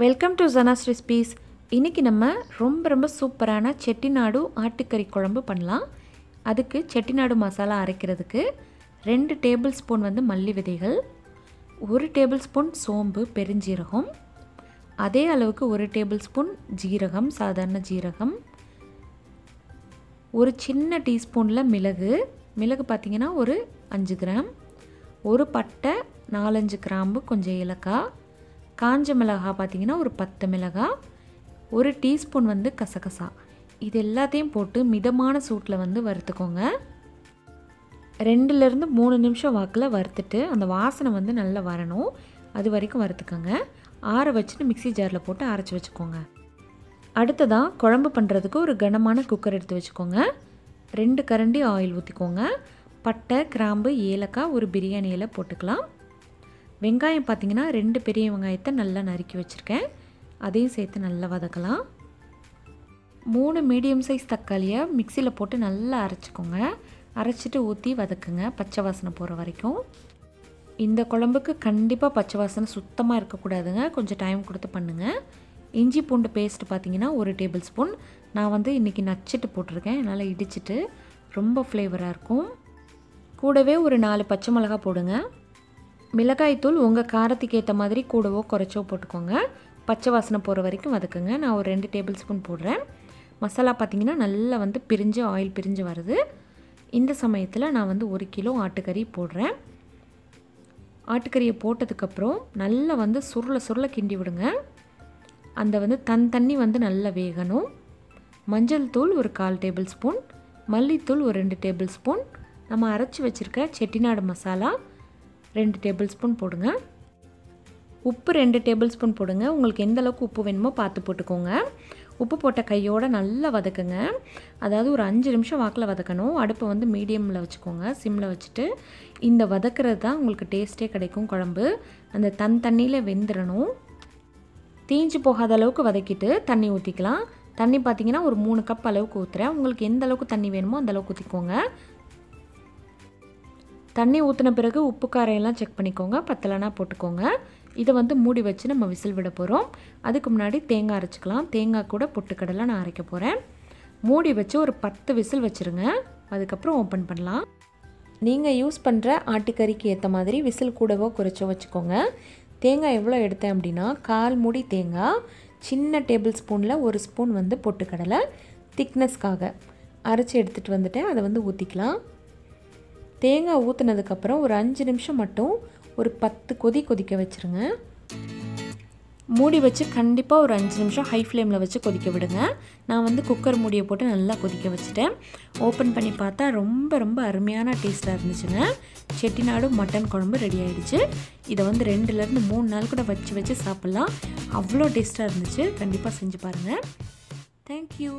Welcome to Janas recipes. இன்றைக்கி நம்ம ரொம்ப சூப்பரான செட்டிநாடு ஆட்டுக்கறி குழம்பு பண்ணலாம். அதுக்கு செட்டிநாடு மசாலா அரைக்கிறதுக்கு 2 டேபிள் ஸ்பூன் மல்லி விதைகள், 1 டேபிள் ஸ்பூன் சோம்பு பெருஞ்சீரகம், அதே அளவுக்கு 1 டேபிள் ஸ்பூன் ஜீரகம், சாதாரண ஜீரகம், ஒரு சின்ன டீஸ்பூனில் மிளகு பார்த்திங்கன்னா ஒரு 5 கிராம், ஒரு பட்டை, 4-5 கிராம்பு, கொஞ்சம் ஏலக்காய், காஞ்ச மிளகாய் பார்த்திங்கன்னா ஒரு 10 மிளகாய், ஒரு டீஸ்பூன் கசகசா. இது எல்லாத்தையும் போட்டு மிதமான சூட்டில் வறுத்துக்கோங்க. 2லேருந்து 3 நிமிஷம் வாக்கில் வறுத்துட்டு அந்த வாசனை நல்லா வரணும். அது வரைக்கும் வறுத்துக்கோங்க. ஆற வச்சுட்டு மிக்ஸி ஜாரில் போட்டு அரைச்சி வச்சுக்கோங்க. அடுத்ததாக குழம்பு பண்ணுறதுக்கு ஒரு கனமான குக்கர் எடுத்து வச்சுக்கோங்க. 2 கரண்டி ஆயில் ஊற்றிக்கோங்க. பட்டை, கிராம்பு, ஏலக்காய், ஒரு பிரியாணி இலை போட்டுக்கலாம். வெங்காயம் பார்த்திங்கன்னா 2 பெரிய வெங்காயத்தை நல்லா நறுக்கி வச்சுருக்கேன். அதையும் சேர்த்து நல்லா வதக்கலாம். 3 மீடியம் சைஸ் தக்காளியை மிக்சியில் போட்டு நல்லா அரைச்சிக்கோங்க. அரைச்சிட்டு ஊற்றி வதக்குங்க, பச்சை வாசனை போகிற வரைக்கும். இந்த குழம்புக்கு கண்டிப்பாக பச்சை வாசனை சுத்தமாக இருக்கக்கூடாதுங்க. கொஞ்சம் டைம் கொடுத்து பண்ணுங்கள். இஞ்சி பூண்டு பேஸ்ட்டு பார்த்திங்கன்னா 1 டேபிள் ஸ்பூன். நான் இன்றைக்கி நச்சுட்டு போட்டிருக்கேன், என்னால் இடிச்சிட்டு ரொம்ப ஃப்ளேவராக இருக்கும். கூடவே ஒரு 4 பச்சை மிளகா போடுங்க. மிளகாய்த்தூள் உங்கள் காரத்துக்கு ஏற்ற மாதிரி கூடவோ குறைச்சோ போட்டுக்கோங்க. பச்சை வாசனை போகிற வரைக்கும் வதக்குங்க. நான் ஒரு 2 டேபிள் ஸ்பூன் போடுறேன். மசாலா பார்த்திங்கன்னா நல்லா பிரிஞ்சு ஆயில் பிரிஞ்சு வருது. இந்த சமயத்தில் நான் 1 கிலோ ஆட்டுக்கறி போடுறேன். ஆட்டுக்கறியை போட்டதுக்கப்புறம் நல்லா சுருள கிண்டி விடுங்க. அந்த தண்ணி நல்லா வேகணும். மஞ்சள் தூள் ஒரு 1/4 டேபிள் ஸ்பூன், மல்லித்தூள் ஒரு 2 டேபிள் ஸ்பூன், நம்ம அரைச்சி வச்சுருக்க செட்டிநாடு மசாலா 2 டேபிள் ஸ்பூன் போடுங்க. உப்பு 2 டேபிள் ஸ்பூன் போடுங்க. உங்களுக்கு எந்த அளவுக்கு உப்பு வேணுமோ பார்த்து போட்டுக்கோங்க. உப்பு போட்ட கையோடு நல்லா வதக்குங்க. அதாவது ஒரு 5 நிமிஷம் வாக்கில் வதக்கணும். அடுப்பை மீடியமில் வச்சுக்கோங்க, சிம்மில் வச்சுட்டு. இந்த வதக்கிறது தான் உங்களுக்கு டேஸ்ட்டே கிடைக்கும். குழம்பு அந்த தண்ணியில் வெந்துடணும். தீஞ்சு போகாத அளவுக்கு வதக்கிட்டு தண்ணி ஊற்றிக்கலாம். தண்ணி பார்த்திங்கன்னா ஒரு 3 கப் அளவுக்கு ஊற்றுறேன். உங்களுக்கு எந்த அளவுக்கு தண்ணி வேணுமோ அந்த அளவுக்கு ஊற்றிக்கோங்க. தண்ணி ஊற்றின பிறகு உப்பு காரையெல்லாம் செக் பண்ணிக்கோங்க, பத்தலைனா போட்டுக்கோங்க. இதை மூடி வச்சு நம்ம விசில் விட போகிறோம். அதுக்கு முன்னாடி தேங்காய் அரைச்சிக்கலாம். தேங்காய் கூட பொட்டுக்கடலை நான் அரைக்க போகிறேன். மூடி வச்சு ஒரு 10 விசில் வச்சுருங்க. அதுக்கப்புறம் ஓப்பன் பண்ணலாம். நீங்கள் யூஸ் பண்ணுற ஆட்டுக்கறிக்கு ஏற்ற மாதிரி விசில் கூடவோ குறைச்சோ வச்சுக்கோங்க. தேங்காய் எவ்வளோ எடுத்தேன் அப்படின்னா 1/4 மூடி தேங்காய், சின்ன டேபிள் ஸ்பூனில் 1 ஸ்பூன் பொட்டுக்கடலை திக்னஸ்க்காக அரைச்சி எடுத்துகிட்டு வந்துட்டேன். அதை ஊற்றிக்கலாம். தேங்காய் ஊற்றுனதுக்கப்புறம் ஒரு 5 நிமிஷம் மட்டும் ஒரு 10 கொதிக்க வச்சுருங்க. மூடி வச்சு கண்டிப்பாக ஒரு 5 நிமிஷம் ஹை ஃப்ளேமில் வச்சு கொதிக்க விடுங்க. நான் குக்கர் மூடியை போட்டு நல்லா கொதிக்க வச்சுட்டேன். ஓப்பன் பண்ணி பார்த்தா ரொம்ப அருமையான டேஸ்ட்டாக இருந்துச்சுங்க. செட்டிநாடு மட்டன் குழம்பு ரெடி ஆகிடுச்சு. இதை 2லேருந்து 3 நாள் கூட வச்சு சாப்பிட்லாம். அவ்வளோ டேஸ்ட்டாக இருந்துச்சு. கண்டிப்பாக செஞ்சு பாருங்கள். தேங்க்யூ.